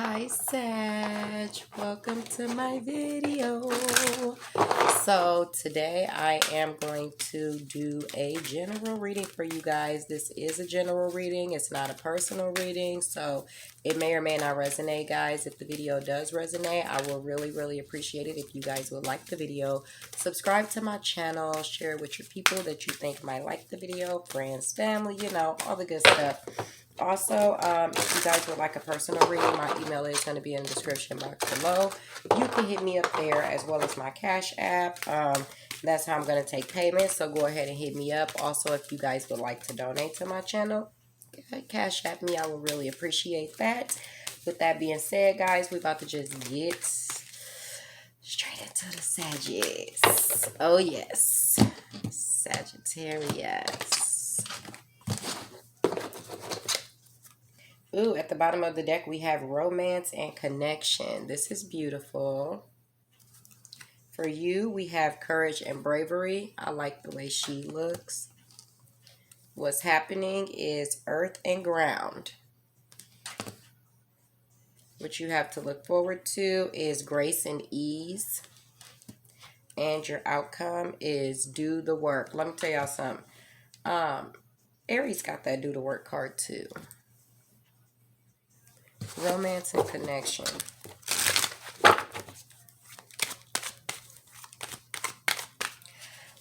Hi Sag, welcome to my video. So today I am going to do a general reading for you guys. This is a general reading, it's not a personal reading, so it may or may not resonate, guys. If the video does resonate, I will really appreciate it if you guys would like the video. Subscribe to my channel, share it with your people that you think might like the video, friends, family, you know, all the good stuff. Also, if you guys would like a personal reading, my email is going to be in the description box below. You can hit me up there as well as my Cash App. That's how I'm going to take payments, so go ahead and hit me up. Also, if you guys would like to donate to my channel, Cash App me. I would really appreciate that. With that being said, guys, we're about to just get straight into the Sagittarius. Oh, yes. Sagittarius. Ooh, at the bottom of the deck, we have romance and connection. This is beautiful. For you, we have courage and bravery. I like the way she looks. What's happening is earth and ground. What you have to look forward to is grace and ease. And your outcome is do the work. Let me tell y'all something. Aries got that do the work card too. Romance and connection.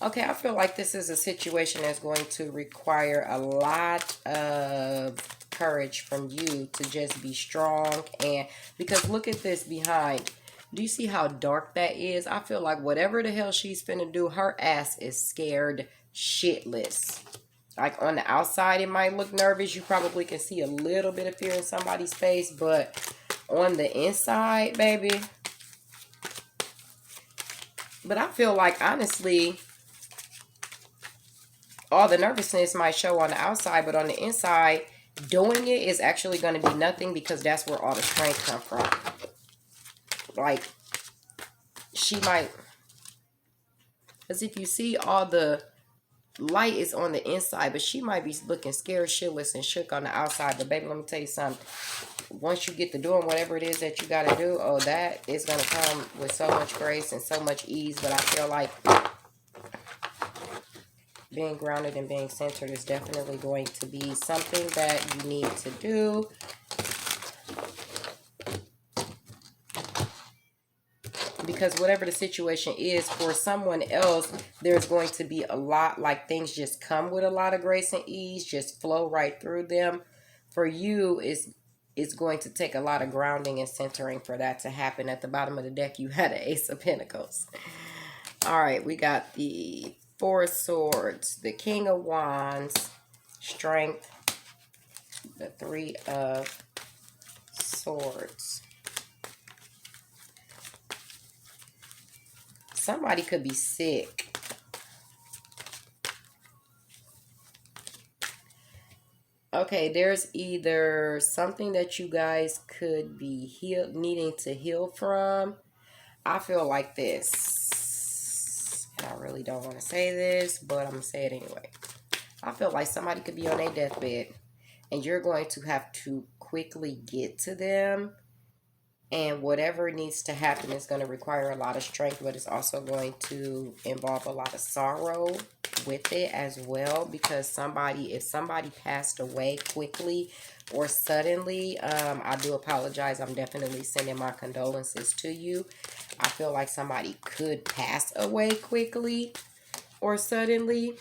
Okay, I feel like this is a situation that's going to require a lot of courage from you to just be strong. And because look at this behind. Do you see how dark that is? I feel like whatever the hell she's finna do, her ass is scared shitless. Like on the outside, it might look nervous. You probably can see a little bit of fear in somebody's face. But on the inside, baby. But I feel like, honestly, all the nervousness might show on the outside. But on the inside, doing it is actually going to be nothing because that's where all the strength comes from. Like, she might... Because if you see all the... light is on the inside, but she might be looking scared, shitless, and shook on the outside. But baby, let me tell you something. Once you get to doing whatever it is that you got to do, oh, that is going to come with so much grace and so much ease. But I feel like being grounded and being centered is definitely going to be something that you need to do. Because whatever the situation is, for someone else, there's going to be a lot, like things just come with a lot of grace and ease, just flow right through them. For you, it's going to take a lot of grounding and centering for that to happen. At the bottom of the deck, you had an Ace of Pentacles. All right, we got the Four of Swords, the King of Wands, Strength, the Three of Swords. Somebody could be sick. Okay, there's either something that you guys could be needing to heal from. I feel like this. And I really don't want to say this, but I'm going to say it anyway. I feel like somebody could be on their deathbed. And you're going to have to quickly get to them. And whatever needs to happen is going to require a lot of strength, but it's also going to involve a lot of sorrow with it as well. Because if somebody passed away quickly or suddenly, I do apologize. I'm definitely sending my condolences to you. I feel like somebody could pass away quickly or suddenly.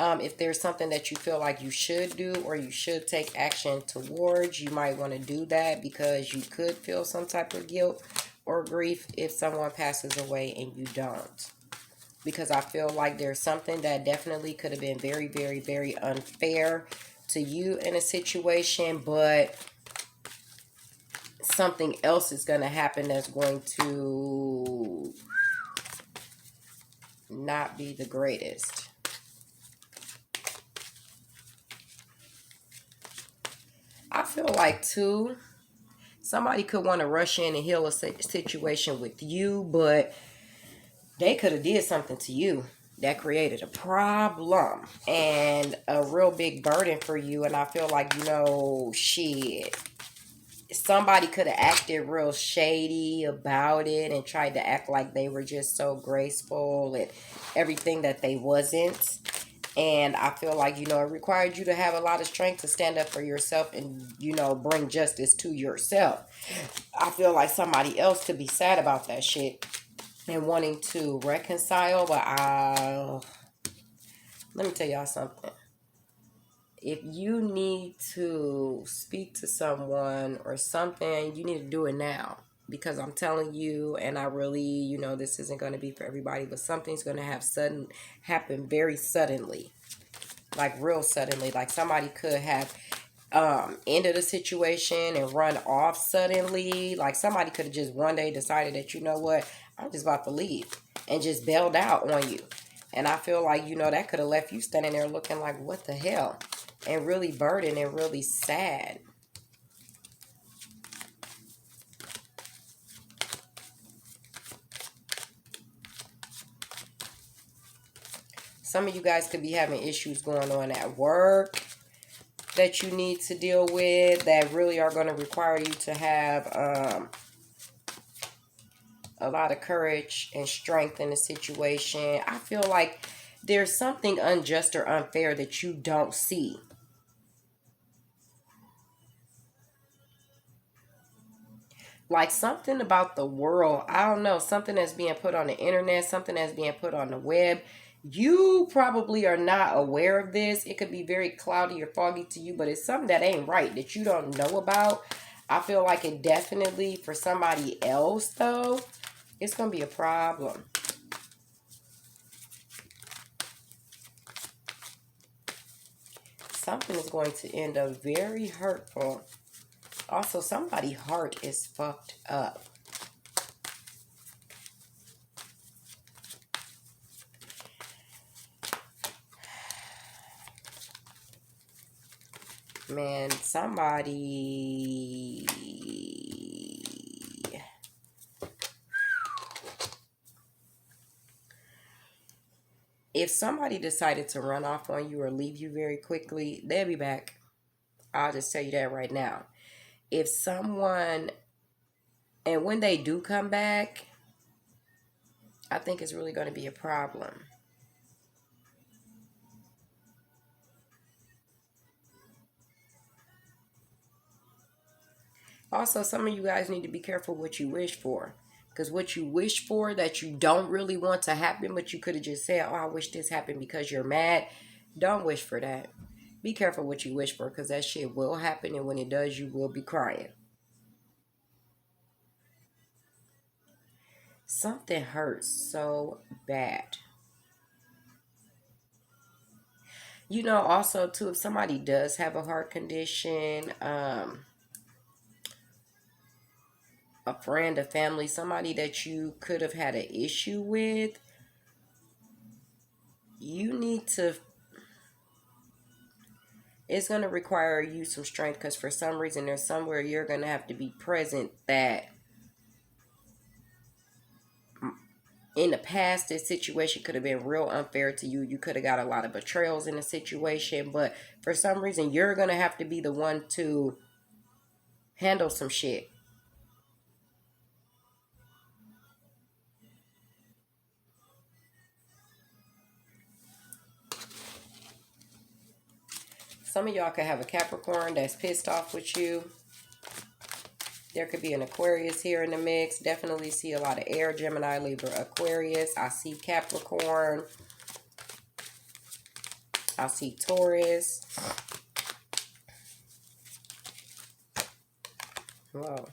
If there's something that you feel like you should do or you should take action towards, you might want to do that because you could feel some type of guilt or grief if someone passes away and you don't. Because I feel like there's something that definitely could have been very unfair to you in a situation, but something else is going to happen that's going to not be the greatest. I feel like, too, somebody could want to rush in and heal a situation with you, but they could have did something to you that created a problem and a real big burden for you. And I feel like, you know, shit, somebody could have acted real shady about it and tried to act like they were just so graceful and everything that they wasn't. And I feel like, it required you to have a lot of strength to stand up for yourself and, bring justice to yourself. I feel like somebody else could be sad about that shit and wanting to reconcile, but let me tell y'all something. If you need to speak to someone or something, you need to do it now. Because I'm telling you, and I really, this isn't going to be for everybody, but something's going to happen very suddenly. Like real suddenly. Like somebody could have ended a situation and run off suddenly. Like somebody could have just one day decided that, you know what, I'm just about to leave and just bailed out on you. And I feel like, that could have left you standing there looking like, what the hell? And really burdened and really sad. Some of you guys could be having issues going on at work that you need to deal with that really are going to require you to have a lot of courage and strength in the situation. I feel like there's something unjust or unfair that you don't see. Like something about the world, I don't know, something that's being put on the internet, something that's being put on the web. You probably are not aware of this. It could be very cloudy or foggy to you, but it's something that ain't right that you don't know about. I feel like it definitely, for somebody else though, it's going to be a problem. Something is going to end up very hurtful. Also, somebody's heart is fucked up. Man, somebody... If somebody decided to run off on you or leave you very quickly, they'll be back. I'll just tell you that right now. If someone... And when they do come back, I think it's really going to be a problem. Also, some of you guys need to be careful what you wish for. Because what you wish for that you don't really want to happen, but you could have just said, oh, I wish this happened because you're mad. Don't wish for that. Be careful what you wish for because that shit will happen. And when it does, you will be crying. Something hurts so bad. Also, too, if somebody does have a heart condition, a friend, a family, somebody that you could have had an issue with, you need to... It's going to require you some strength because for some reason there's somewhere you're going to have to be present that in the past this situation could have been real unfair to you. You could have got a lot of betrayals in the situation, but for some reason you're going to have to be the one to handle some shit. Some of y'all could have a Capricorn that's pissed off with you. There could be an Aquarius here in the mix. Definitely see a lot of air, Gemini, Libra, Aquarius. I see Capricorn. I see Taurus. Whoa.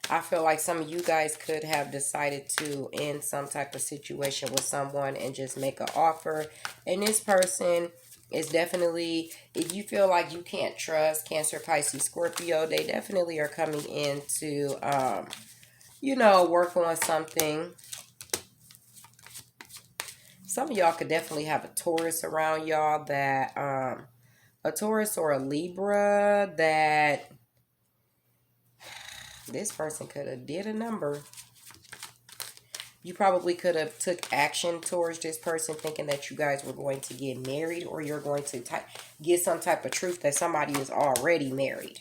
I feel like some of you guys could have decided to end some type of situation with someone and just make an offer. And this person is definitely, if you feel like you can't trust Cancer, Pisces, Scorpio, they definitely are coming in to, work on something. Some of y'all could definitely have a Taurus around y'all that, a Taurus or a Libra that this person could have did a number. You probably could have took action towards this person thinking that you guys were going to get married, or you're going to get some type of truth that somebody is already married.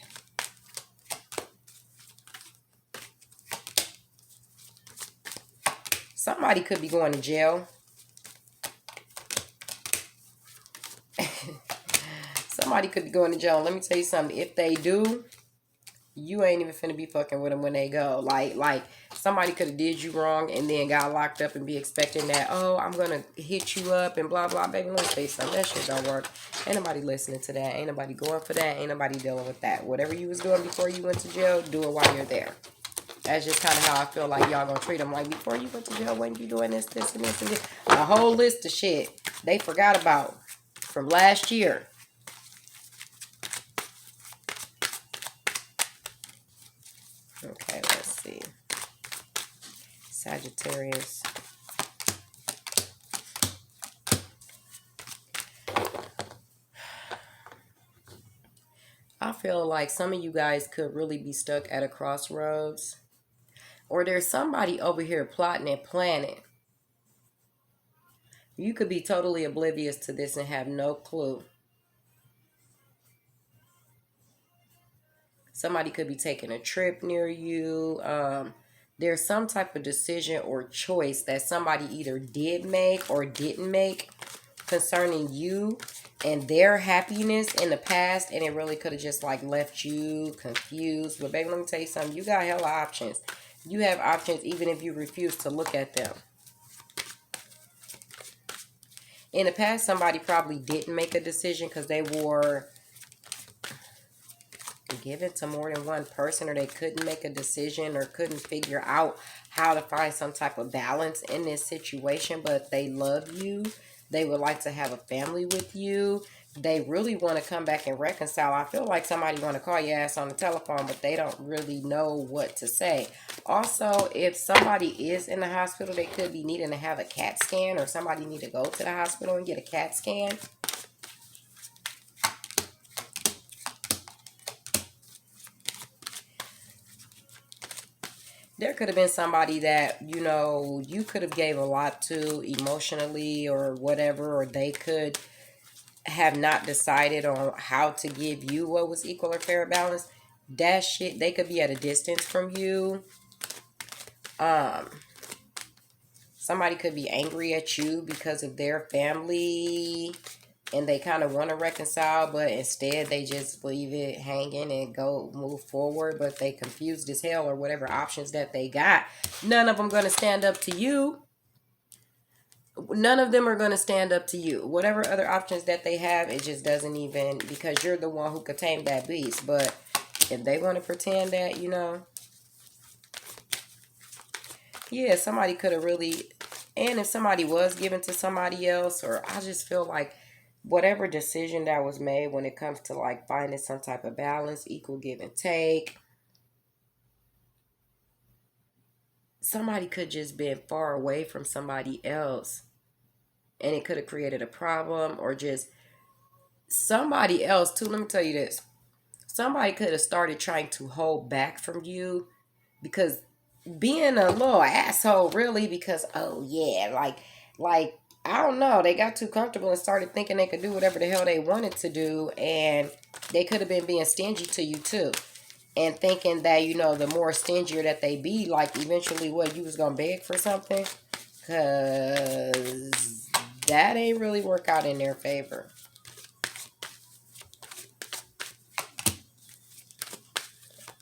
Somebody could be going to jail. Somebody could be going to jail. Let me tell you something. If they do, you ain't even finna be fucking with them when they go. Like somebody could have did you wrong and then got locked up and be expecting that, oh, I'm gonna hit you up and blah blah. Baby, let me tell you something. That shit don't work. Ain't nobody listening to that. Ain't nobody going for that. Ain't nobody dealing with that. Whatever you was doing before you went to jail, do it while you're there. That's just kind of how I feel like y'all gonna treat them. Like, before you went to jail, when you doing this, this, and this, and this. A whole list of shit they forgot about from last year. Okay, let's see. Sagittarius. I feel like some of you guys could really be stuck at a crossroads. Or there's somebody over here plotting and planning. You could be totally oblivious to this and have no clue. Somebody could be taking a trip near you. There's some type of decision or choice that somebody either did make or didn't make concerning you and their happiness in the past, and it really could have just like left you confused. But baby, let me tell you something. You got hella options. You have options even if you refuse to look at them. In the past, somebody probably didn't make a decision because they were given to more than one person, or they couldn't make a decision or couldn't figure out how to find some type of balance in this situation. But they love you. They would like to have a family with you. They really want to come back and reconcile. I feel like somebody want to call your ass on the telephone, but they don't really know what to say. Also, if somebody is in the hospital, they could be needing to have a CAT scan, or somebody need to go to the hospital and get a CAT scan. There could have been somebody that, you could have gave a lot to emotionally or whatever, or they could have not decided on how to give you what was equal or fair balance. That shit, they could be at a distance from you. Somebody could be angry at you because of their family and they kind of want to reconcile, but instead they just leave it hanging and move forward, but they confused as hell, or whatever options that they got. None of them going to stand up to you. None of them are going to stand up to you. Whatever other options that they have, it just doesn't even, because you're the one who could tame that beast. But if they want to pretend that, yeah, somebody could have really, and if somebody was given to somebody else, or I just feel like whatever decision that was made when it comes to like finding some type of balance, equal give and take, somebody could just been far away from somebody else, and it could have created a problem, or just somebody else too. Let me tell you this. Somebody could have started trying to hold back from you because being a little asshole, really, because, oh yeah, like I don't know, they got too comfortable and started thinking they could do whatever the hell they wanted to do, and they could have been being stingy to you too, and thinking that, the more stingier that they be, like, eventually what, you was gonna beg for something, because that ain't really work out in their favor.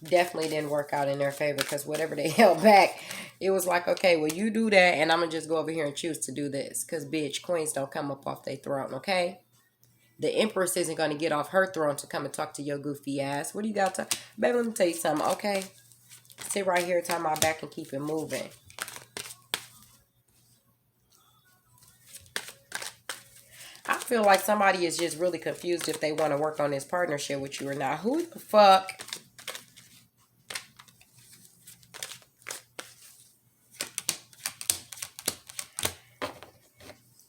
Definitely didn't work out in their favor, because whatever they held back, it was like, okay, well, you do that, and I'm gonna just go over here and choose to do this, because bitch, queens don't come up off their throne, okay? The empress isn't gonna get off her throne to come and talk to your goofy ass. What do you got to, baby? Let me tell you something, okay? Sit right here, tie my back, and keep it moving. I feel like somebody is just really confused if they want to work on this partnership with you or not. Who the fuck?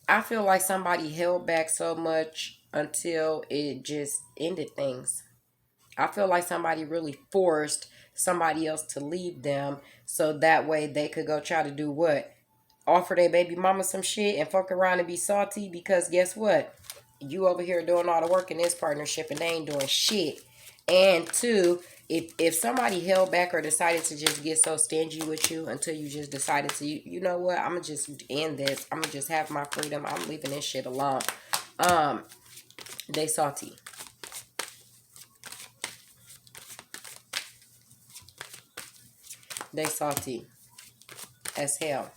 I feel like somebody held back so much until it just ended things. I feel like somebody really forced somebody else to leave them so that way they could go try to do what? offer their baby mama some shit and fuck around and be salty because guess what? You over here doing all the work in this partnership and they ain't doing shit. And two, if somebody held back or decided to just get so stingy with you until you just decided to, you know what, I'm gonna just end this. I'm gonna just have my freedom. I'm leaving this shit alone. They salty. They salty as hell.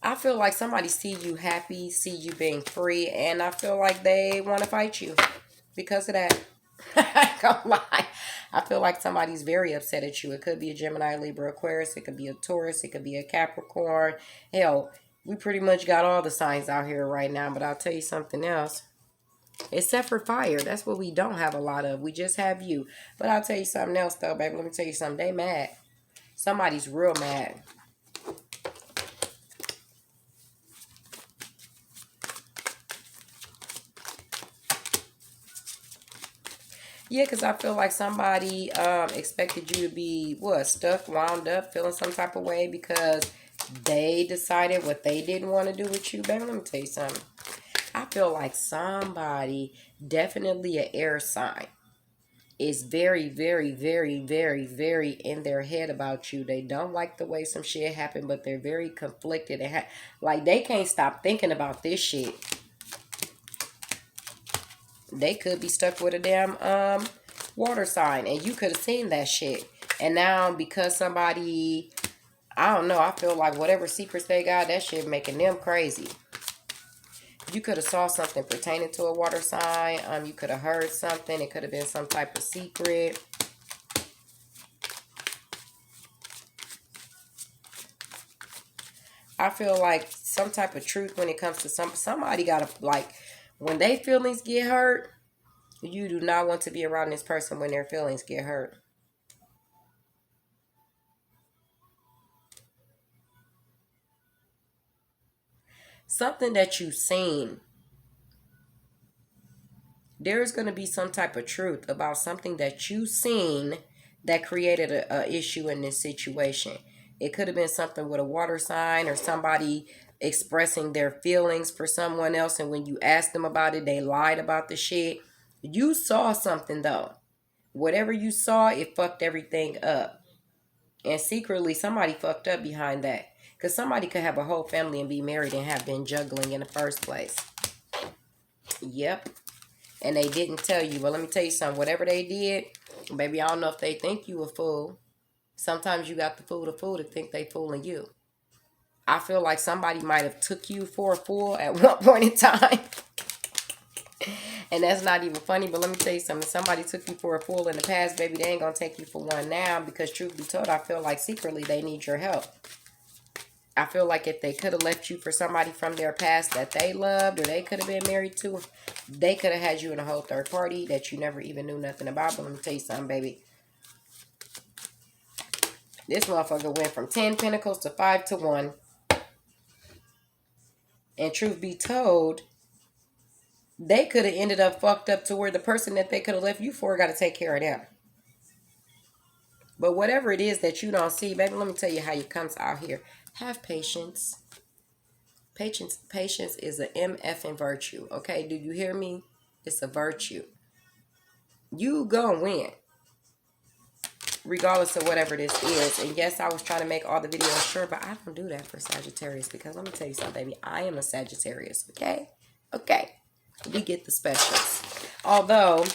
I feel like somebody see you happy, see you being free, and I feel like they want to fight you because of that. I can't lie. I feel like somebody's very upset at you. It could be a Gemini, Libra, Aquarius. It could be a Taurus. It could be a Capricorn. Hell, we pretty much got all the signs out here right now. But I'll tell you something else. Except for fire. That's what we don't have a lot of. We just have you. But I'll tell you something else, though, baby. Let me tell you something. They mad. Somebody's real mad. Yeah, because I feel like somebody expected you to be, what, stuck, wound up, feeling some type of way because they decided what they didn't want to do with you. Baby, let me tell you something. I feel like somebody, definitely an air sign, is very, very, very, very, very in their head about you. They don't like the way some shit happened, but they're very conflicted. And like, they can't stop thinking about this shit. They could be stuck with a damn water sign, and you could have seen that shit. And now because somebody, I don't know, I feel like whatever secrets they got, that shit making them crazy. You could have saw something pertaining to a water sign. You could have heard something. It could have been some type of secret. I feel like some type of truth when it comes to somebody got to, like, when they feelings get hurt, you do not want to be around this person when their feelings get hurt. Something that you've seen. There's going to be some type of truth about something that you've seen that created a issue in this situation. It could have been something with a water sign or somebody expressing their feelings for someone else, and when you asked them about it, they lied about the shit. You saw something though. Whatever you saw, it fucked everything up. And secretly, somebody fucked up behind that. Because somebody could have a whole family and be married and have been juggling in the first place. Yep. And they didn't tell you. Well, let me tell you something. Whatever they did, baby, I don't know if they think you a fool. Sometimes you got the fool to think they fooling you. I feel like somebody might have took you for a fool at one point in time. And that's not even funny, but let me tell you something. If somebody took you for a fool in the past, baby, they ain't going to take you for one now, because truth be told, I feel like secretly they need your help. I feel like if they could have left you for somebody from their past that they loved or they could have been married to, they could have had you in a whole third party that you never even knew nothing about. But let me tell you something, baby. This motherfucker went from 10 pentacles to 5 to 1. And truth be told, they could have ended up fucked up to where the person that they could have left you for got to take care of them. But whatever it is that you don't see, baby, let me tell you how it comes out here. Have patience. Patience is an MF in virtue. Okay, do you hear me? It's a virtue. You gonna win, regardless of whatever this is. And yes, I was trying to make all the videos short, but I don't do that for Sagittarius, because let me tell you something, baby. I am a Sagittarius, okay? Okay. We get the specials. Although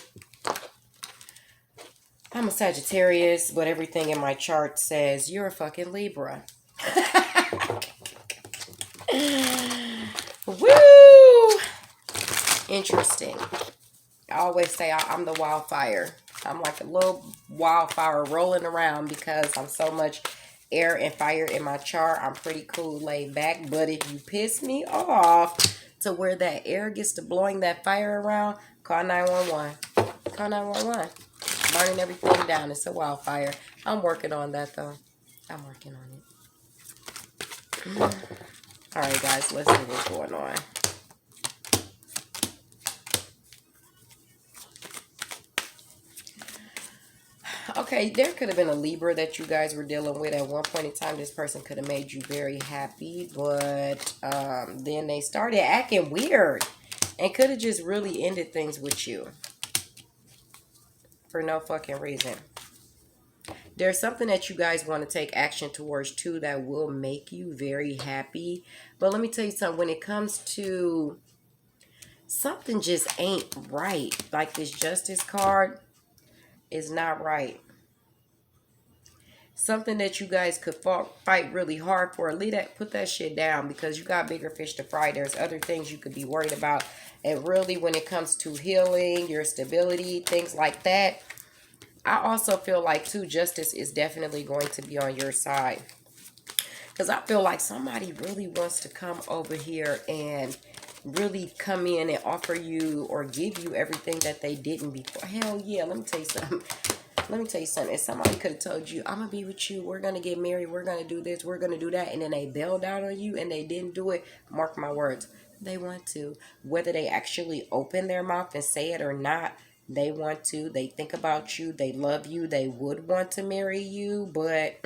I'm a Sagittarius, but everything in my chart says you're a fucking Libra. Woo! Interesting. I always say I'm the wildfire. I'm like a little wildfire rolling around because I'm so much air and fire in my chart. I'm pretty cool, laid back. But if you piss me off to where that air gets to blowing that fire around, call 911. Call 911. Burning everything down. It's a wildfire. I'm working on that, though. I'm working on it. All right, guys. Let's see what's going on. Okay, there could have been a Libra that you guys were dealing with at one point in time. This person could have made you very happy, but then they started acting weird and could have just really ended things with you for no fucking reason. There's something that you guys want to take action towards too that will make you very happy. But let me tell you something. When it comes to something just ain't right, like this Justice card is not right. Something that you guys could fight really hard for. Leave that, put that shit down because you got bigger fish to fry. There's other things you could be worried about. And really, when it comes to healing, your stability, things like that, I also feel like too, justice is definitely going to be on your side. Because I feel like somebody really wants to come over here and really come in and offer you or give you everything that they didn't before. Hell yeah, let me tell you something. Let me tell you something. If somebody could have told you, I'm going to be with you, we're going to get married, we're going to do this, we're going to do that, and then they bailed out on you and they didn't do it, mark my words, they want to. Whether they actually open their mouth and say it or not, they want to. They think about you, they love you, they would want to marry you, but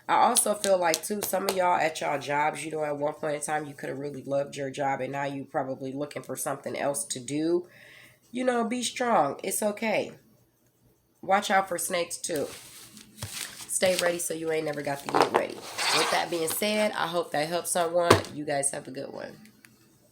I also feel like too, some of y'all at y'all jobs, you know, at one point in time, you could have really loved your job and now you probably looking for something else to do. You know, be strong. It's okay. Watch out for snakes too. Stay ready so you ain't never got to get ready. With that being said, I hope that helps someone. You guys have a good one.